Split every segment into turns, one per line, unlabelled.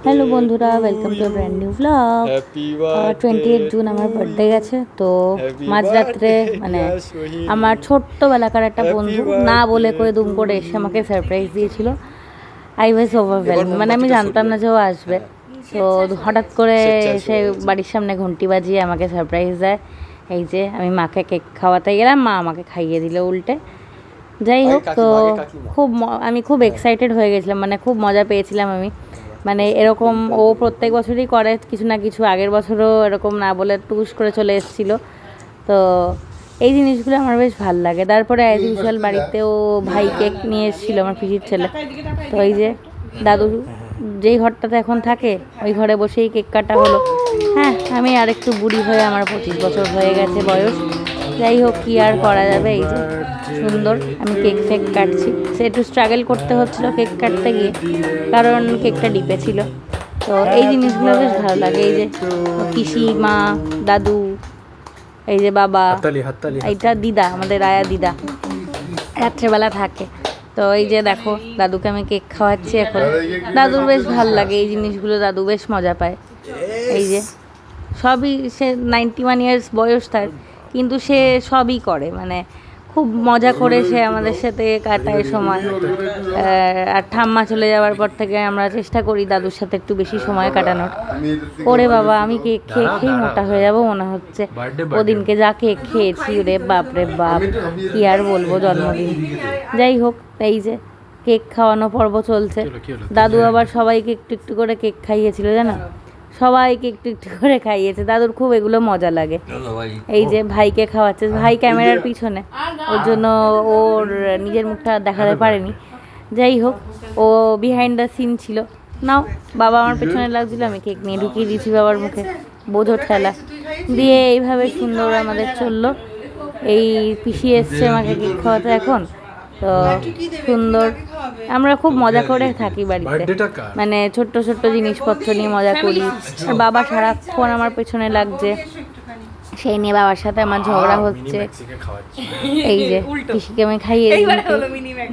Hello বন্ধুরা, welcome to brand new blog. 28 June আমার birthday গেছে, তো মাঝরাত্রে মানে আমার ছোট্টবেলাকার একটা বন্ধু না বলে করে দুম করে এসে আমাকে সারপ্রাইজ দিয়েছিল। আই ওয়াজ ওভারওয়েলড, মানে আমি জানতাম না যে ও আসবে, তো হঠাৎ করে এসে বাড়ির সামনে ঘন্টি বাজিয়ে আমাকে সারপ্রাইজ দেয়। এই যে আমি মাকে কেক খাওয়াতে গেলাম, মা আমাকে খাইয়ে দিল উল্টে। যাই হোক, তো আমি খুব এক্সাইটেড হয়ে গেছিলাম, মানে খুব মজা পেয়েছিলাম আমি। মানে এরকম ও প্রত্যেক বছরই করে কিছু না কিছু, আগের বছরও এরকম না বলে টুস করে চলে এসেছিলো। তো এই জিনিসগুলো আমার বেশ ভালো লাগে। তারপরে অ্যাজ ইউজুয়াল বাড়িতেও ভাই কেক নিয়ে এসেছিলো, আমার পিসির ছেলে। তো এই যে দাদু যেই ঘরটাতে এখন থাকে ওই ঘরে বসেই কেক কাটা হলো। হ্যাঁ, আমি আর একটু বুড়ি হয়ে আমার 25 বছর হয়ে গেছে বয়স। যাই হোক, কী আর করা যাবে। এই যে সুন্দর আমি কেক ফেক কাটছি, সে একটু স্ট্রাগল করতে হচ্ছিলো কেক কাটতে গিয়ে, কারণ কেকটা ডিপে ছিল। তো এই জিনিসগুলো বেশ ভালো লাগে। এই যে পিসি, মা, দাদু, এই যে বাবা, এইটা দিদা, আমাদের আয়া দিদা রাত্রেবেলা থাকে। তো এই যে দেখো দাদুকে আমি কেক খাওয়াচ্ছি এখন। দাদুর বেশ ভালো লাগে এই জিনিসগুলো, দাদু বেশ মজা পায়। এই যে সবই, সে 91 ইয়ার্স বয়স তার, কিন্তু সে সবই করে, মানে খুব মজা করে সে আমাদের সাথে কাটায় সময়। আর ঠাম্মা চলে যাওয়ার পর থেকে আমরা চেষ্টা করি দাদুর সাথে একটু বেশি সময় কাটানোর। ওরে বাবা, আমি কেক খেয়ে খেয়ে মোটা হয়ে যাবো মনে হচ্ছে। ওদিনকে যা কেক খেয়েছি, রে বাপ রে বাপ, কি আর বলবো, জন্মদিন। যাই হোক, এই যে কেক খাওয়ানো পর্ব চলছে। দাদু আবার সবাইকে একটু একটু করে কেক খাইয়েছিল, জানো, সবাইকে একটু একটু করে খাইয়েছে। দাদুর খুব এগুলো মজা লাগে। এই যে ভাইকে খাওয়াচ্ছে, ভাই ক্যামেরার পিছনে, ওর জন্য ওর নিজের মুখটা দেখাতে পারেনি। যাই হোক, ও বিহাইন্ড দ্য সিন ছিল। নাও, বাবা আমার পেছনে লাগছিল, আমি কেক নিয়ে ঢুকিয়ে দিয়েছি বাবার মুখে, বোঝো ঠেলা দিয়ে। এইভাবে সুন্দর আমাদের চললো। এই পিসি এসছে আমাকে কেক খাওয়াতে এখন, তো সুন্দর। আমরা খুব মজা করে থাকি বাড়িতে, মানে ছোট্ট ছোট্ট জিনিসপত্র নিয়ে মজা করি। আর বাবা সারাক্ষণ আমার পেছনে লাগছে, সেই নিয়ে বাবার সাথে আমার ঝগড়া হচ্ছে। এই যে পিসিকে আমি খাইয়ে দিয়েছি,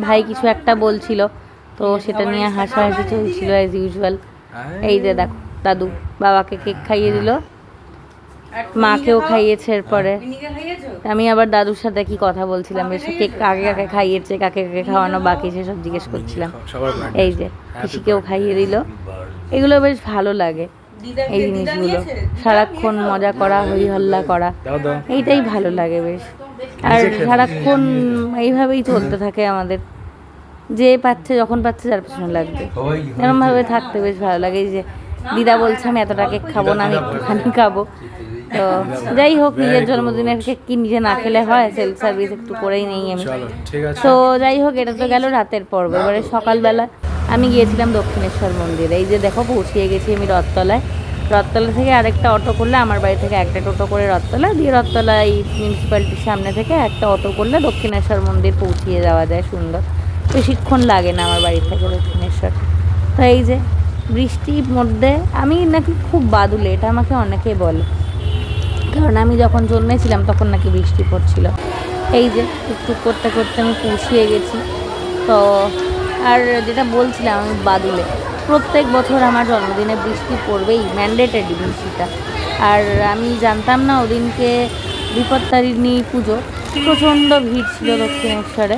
ভাই কিছু একটা বলছিল, তো সেটা নিয়ে হাসাহাসি চলছিল অ্যাজ ইউজুয়াল। এই যে দেখো দাদু বাবাকে কেক খাইয়ে দিল, মাকেও খাইয়েছে। এরপরে আমি আবার দাদুর সাথে কি কথা বলছিলাম, কেক কাকে কাকে খাইয়েছে, কাকে কাকে খাওয়ানো বাকি, সেসব জিজ্ঞেস করছিলাম। এই যে পিসিকেও খাইয়ে দিল। এগুলো বেশ ভালো লাগে, এই জিনিসগুলো সারাক্ষণ মজা করা, হই হল্লা করা, এইটাই ভালো লাগে বেশ। আর সারাক্ষণ এইভাবেই চলতে থাকে আমাদের, যে পাচ্ছে যখন পাচ্ছে তার পেছনে লাগবে, এরকমভাবে থাকতে বেশ ভালো লাগে। এই যে দিদা বলছে আমি এতটা কেক খাবো না, আমি একটুখানি খাবো। তো যাই হোক, নিজের জন্মদিনের কেক কি নিজে না খেলে হয়, সেলফ সার্ভিস একটু করেই নেই আমি। তো যাই হোক, এটা তো গেল রাতের পর্ব। এবারে সকালবেলা আমি গিয়েছিলাম দক্ষিণেশ্বর মন্দিরে। এই যে দেখো পৌঁছিয়ে গেছি আমি রথতলায়। রথতলা থেকে আরেকটা অটো করলে, আমার বাড়ি থেকে একটা টোটো করে রথতলা দিয়ে, রথতলা এই মিউনিসিপ্যালিটির সামনে থেকে একটা অটো করলে দক্ষিণেশ্বর মন্দির পৌঁছিয়ে যাওয়া যায় সুন্দর। বেশিক্ষণ লাগে না আমার বাড়ি থেকে দক্ষিণেশ্বর। তো এই যে বৃষ্টির মধ্যে আমি নাকি খুব বাদুলে, এটা আমাকে অনেকেই বলে, কারণ আমি যখন জন্মেছিলাম তখন নাকি বৃষ্টি পড়ছিল। এই যে টুকটুক করতে করতে আমি পৌঁছিয়ে গেছি। তো আর যেটা বলছিলাম, আমি বাদুলে, প্রত্যেক বছর আমার জন্মদিনে বৃষ্টি পড়বেই, ম্যান্ডেটরি বৃষ্টিটা। আর আমি জানতাম না ওদিনকে বিপত্তারিণী পুজো, প্রচণ্ড ভিড় ছিল দক্ষিণেশ্বরে।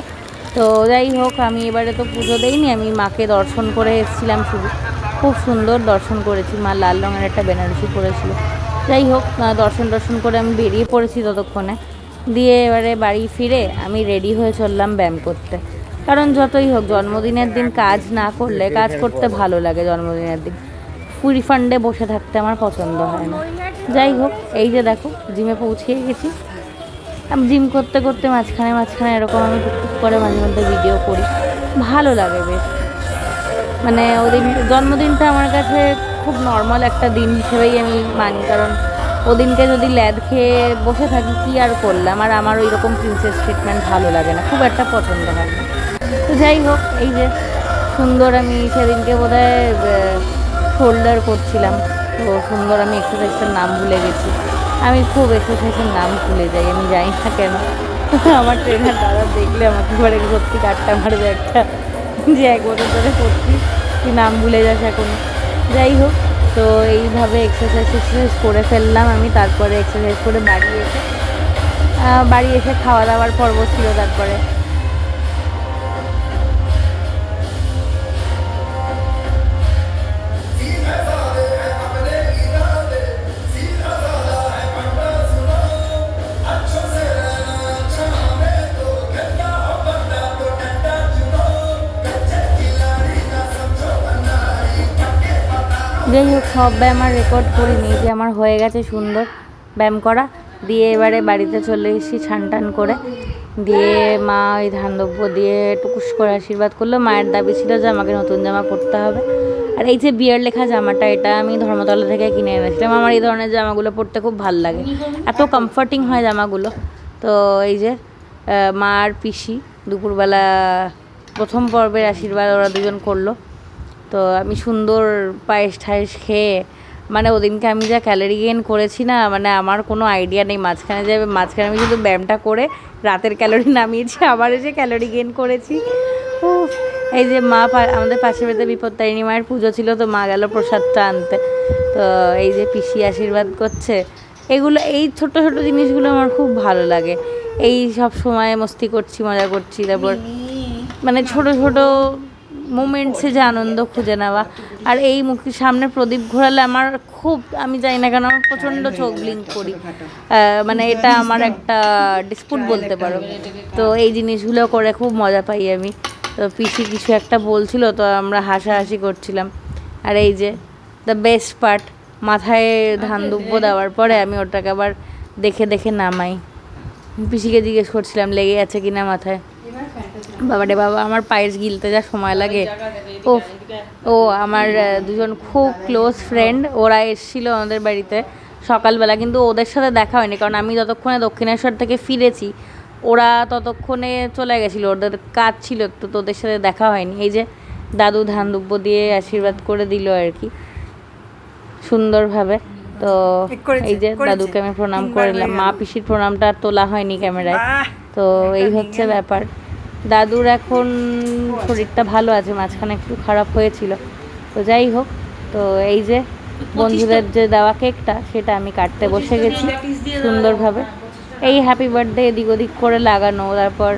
তো যাই হোক, আমি এবারে তো পুজো দেইনি, আমি মাকে দর্শন করে এসেছিলাম শুধু। খুব সুন্দর দর্শন করেছি, মা লাল রঙের একটা বেনারসি পরেছিল। যাই হোক, দর্শন করে আমি বেরিয়ে পড়েছি ততক্ষণে। দিয়ে এবারে বাড়ি ফিরে আমি রেডি হয়ে চললাম ব্যায়াম করতে, কারণ যতই হোক জন্মদিনের দিন কাজ না করলে, কাজ করতে ভালো লাগে জন্মদিনের দিন, ফুল ফান্ডে বসে থাকতে আমার পছন্দ হয় না। যাই হোক, এই যে দেখো জিমে পৌঁছিয়ে গেছি। আমি জিম করতে করতে মাঝখানে এরকম আমি টুকটুক করে মাঝে মধ্যে ভিডিও করি, ভালো লাগে বেশ। মানে ওদিন জন্মদিনটা আমার কাছে খুব নর্মাল একটা দিন হিসেবেই আমি মানি, কারণ ওদিনকে যদি ল্যাদ খেয়ে বসে থাকি কী আর করলাম। আর আমার ওই রকম প্রিন্সেস ট্রিটমেন্ট ভালো লাগে না, খুব একটা পছন্দ হয় না। তো যাই হোক, এই যে সুন্দর আমি সেদিনকে বোধহয় শোল্ডার করছিলাম, তো সুন্দর আমি এক্সারসাইজটার নাম ভুলে গেছি। আমি খুব এক্সারসাইজের নাম ভুলে যাই, আমি জানি না কেন। আমার ট্রেনার দাদা দেখলে আমাকে ঘরে সত্যি কাটটা মারবে একটা, যে 1 বছর ধরে করছি, তুই নাম ভুলে যাস এখন। যাই হোক, তো এইভাবে এক্সারসাইজ করে ফেললাম আমি। তারপরে এক্সারসাইজ করে বাড়ি এসে খাওয়া দাওয়ার পর্ব ছিল। তারপরে যাই হোক, সব ব্যায়াম আর রেকর্ড করিনি, যে আমার হয়ে গেছে সুন্দর ব্যায়াম করা। দিয়ে এবারে বাড়িতে চলে এসেছি ছান টান করে। দিয়ে মা ওই ধান দ্রব্য দিয়ে টুকুস করে আশীর্বাদ করলো। মায়ের দাবি ছিল যে আমাকে নতুন জামা পরতে হবে। আর এই যে বিয়ার লেখা জামাটা, এটা আমি ধর্মতলা থেকে কিনে এনেছিলাম। আমার এই ধরনের জামাগুলো পরতে খুব ভালো লাগে, এত কমফর্টিং হয় জামাগুলো। তো এই যে মা আর পিসি দুপুরবেলা প্রথম পর্বের আশীর্বাদ ওরা দুজন করলো। তো আমি সুন্দর পায়েস ঠায়েস খেয়ে, মানে ওদিনকে আমি যা ক্যালোরি গেইন করেছি না, মানে আমার কোনো আইডিয়া নেই। মাঝখানে আমি শুধু ব্যায়ামটা করে রাতের ক্যালোরি নামিয়েছি, আবার এসে ক্যালোরি গেইন করেছি। এই যে মা আমাদের পাশের বাড়িতে বিপত্তারিণী মায়ের পুজো ছিল, তো মা গেল প্রসাদটা আনতে। তো এই যে পিসি আশীর্বাদ করছে। এই ছোট ছোট জিনিসগুলো আমার খুব ভালো লাগে। এই সব সময় মস্তি করছি, মজা করছি, তারপর মানে ছোট ছোট মোমেন্টসে যে আনন্দ খুঁজে নেওয়া। আর এই মুখের সামনে প্রদীপ ঘোরালে আমার খুব, আমি জানি না কেন, আমার প্রচণ্ড চোখ ব্লিঙ্ক করি। মানে এটা আমার একটা ডিসপুট বলতে পারো। তো এই জিনিসগুলো করে খুব মজা পাই আমি। তো পিসি কিছু একটা বলছিল, তো আমরা হাসাহাসি করছিলাম। আর এই যে দ্য বেস্ট পার্ট, মাথায় ধান দুব্বো দেওয়ার পরে আমি ওটাকে আবার দেখে দেখে নামাই। পিসিকে জিজ্ঞেস করছিলাম লেগে আছে কিনা মাথায়। বাবা রে বাবা, আমার পায়েস গিলতে যা সময় লাগে। ও আমার দুজন খুব ক্লোজ ফ্রেন্ড, ওরা এসেছিলো আমাদের বাড়িতে সকালবেলা, কিন্তু ওদের সাথে দেখা হয়নি, কারণ আমি যতক্ষণে দক্ষিণেশ্বর থেকে ফিরেছি ওরা ততক্ষণে চলে গেছিলো, ওদের কাজ ছিল একটু, তো ওদের সাথে দেখা হয়নি। এই যে দাদু ধান দুব্ব দিয়ে আশীর্বাদ করে দিল আর কি সুন্দরভাবে। তো এই যে দাদুকে আমি প্রণাম করলাম। মা পিসির প্রণামটা আর তোলা হয়নি ক্যামেরায়। তো এই হচ্ছে ব্যাপার। দাদুর এখন শরীরটা ভালো আছে, মাঝখানে একটু খারাপ হয়েছিল। তো যাই হোক, তো এই যে বন্ধুদের যে দেওয়া কেকটা, সেটা আমি কাটতে বসে গেছি সুন্দরভাবে। এই হ্যাপি বার্থডে এদিক ওদিক করে লাগানো। তারপর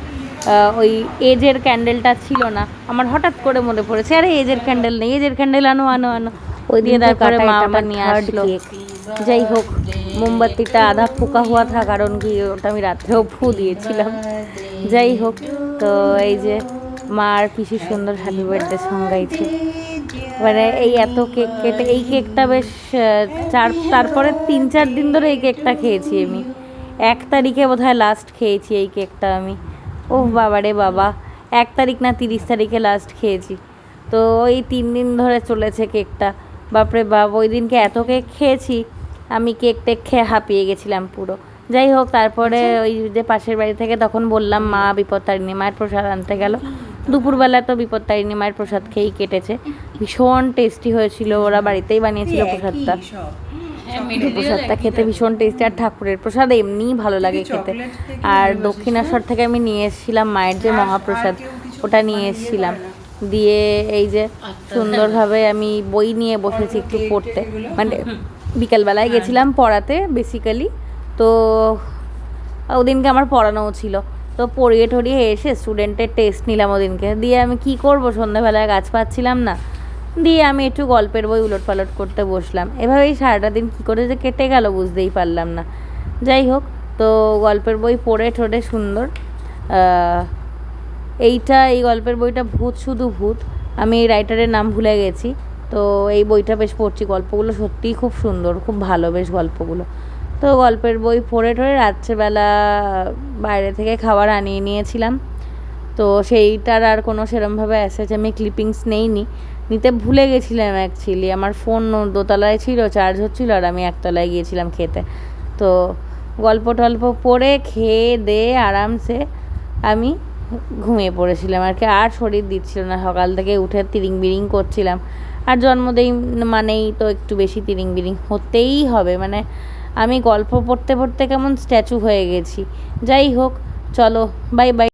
ওই এজের ক্যান্ডেলটা ছিল না, আমার হঠাৎ করে মনে পড়েছে আরে এজের ক্যান্ডেল নেই, এজের ক্যান্ডেল আনো আনো আনো ওই দিয়ে তারপরে মা ওটা নিয়ে আসলো। যাই হোক, মোমবাতিটা আধা ফুকা হওয়া থা, কারণ কি ওটা আমি রাত্রেও ফু দিয়েছিলাম। যাই হোক, তো এই যে মা আর পিসি সুন্দর হ্যাপি বার্থডে সং গাইছে। মানে এই এত কেক কেটে, এই কেকটা বেশ তারপরে 3-4 দিন ধরে এই কেকটা খেয়েছি আমি। 1 তারিখে বোধহয় লাস্ট খেয়েছি এই কেকটা আমি। ও বাবা রে বাবা, 1 তারিখ না 30 তারিখে লাস্ট খেয়েছি। তো ওই 3 দিন ধরে চলেছে কেকটা। বাপরে বাপ, ওই দিনকে এত কেক খেয়েছি আমি, কেক টেক খেয়ে হাঁপিয়ে গেছিলাম পুরো। যাই হোক, তারপরে ওই যে পাশের বাড়ি থেকে তখন বললাম মা বিপত্তারিণী মায়ের প্রসাদ আনতে গেল। দুপুরবেলা তো বিপত্তারিণী মায়ের প্রসাদ খেয়েই কেটেছে। ভীষণ টেস্টি হয়েছিল, ওরা বাড়িতেই বানিয়েছিল প্রসাদটা। প্রসাদটা খেতে ভীষণ টেস্টি, আর ঠাকুরের প্রসাদ এমনিই ভালো লাগে খেতে। আর দক্ষিণেশ্বর থেকে আমি নিয়ে এসেছিলাম মায়ের যে মহাপ্রসাদ, ওটা নিয়ে এসেছিলাম। দিয়ে এই যে সুন্দরভাবে আমি বই নিয়ে বসেছি একটু পড়তে, মানে বিকালবেলায় গেছিলাম পড়াতে বেসিক্যালি। তো ওদিনকে আমার পড়ানোও ছিল, তো পড়িয়ে টড়িয়ে এসে স্টুডেন্টের টেস্ট নিলাম ওদিনকে। দিয়ে আমি কি করব, সন্ধ্যাবেলায় গাছ পাচ্ছিলাম না, দিয়ে আমি একটু গল্পের বই উলট পালট করতে বসলাম। এভাবেই সারাটা দিন কী করে যে কেটে গেল বুঝতেই পারলাম না। যাই হোক, তো গল্পের বই পড়ে ঠোড়ে সুন্দর। এই গল্পের বইটা ভূত শুধু ভূত, আমি এই রাইটারের নাম ভুলে গেছি। তো এই বইটা বেশ পড়ছি, গল্পগুলো সত্যিই খুব সুন্দর, খুব ভালো বেশ গল্পগুলো। তো গল্পের বই পড়ে ঠড়ে রাত্রেবেলা বাইরে থেকে খাবার আনিয়ে নিয়েছিলাম। তো সেইটার আর কোনো সেরমভাবে আমি ক্লিপিংস নিতে ভুলে গেছিলাম অ্যাকচুয়ালি। আমার ফোন দোতলায় ছিল, চার্জ হচ্ছিল, আর আমি একতলায় গিয়েছিলাম খেতে। তো গল্প টল্প পড়ে খেয়ে দিয়ে আরামসে আমি ঘুমিয়ে পড়েছিলাম আর কি। আর শরীর দিচ্ছিল না, সকাল থেকে উঠে তিরিং বিরিং করছিলাম। আর জন্মদিন মানেই তো একটু বেশি তিরিং বিরিং হতেই হবে, মানে আমি গল্প পড়তে পড়তে কেমন স্ট্যাচু হয়ে গেছি। যাই হোক, চলো বাই বাই।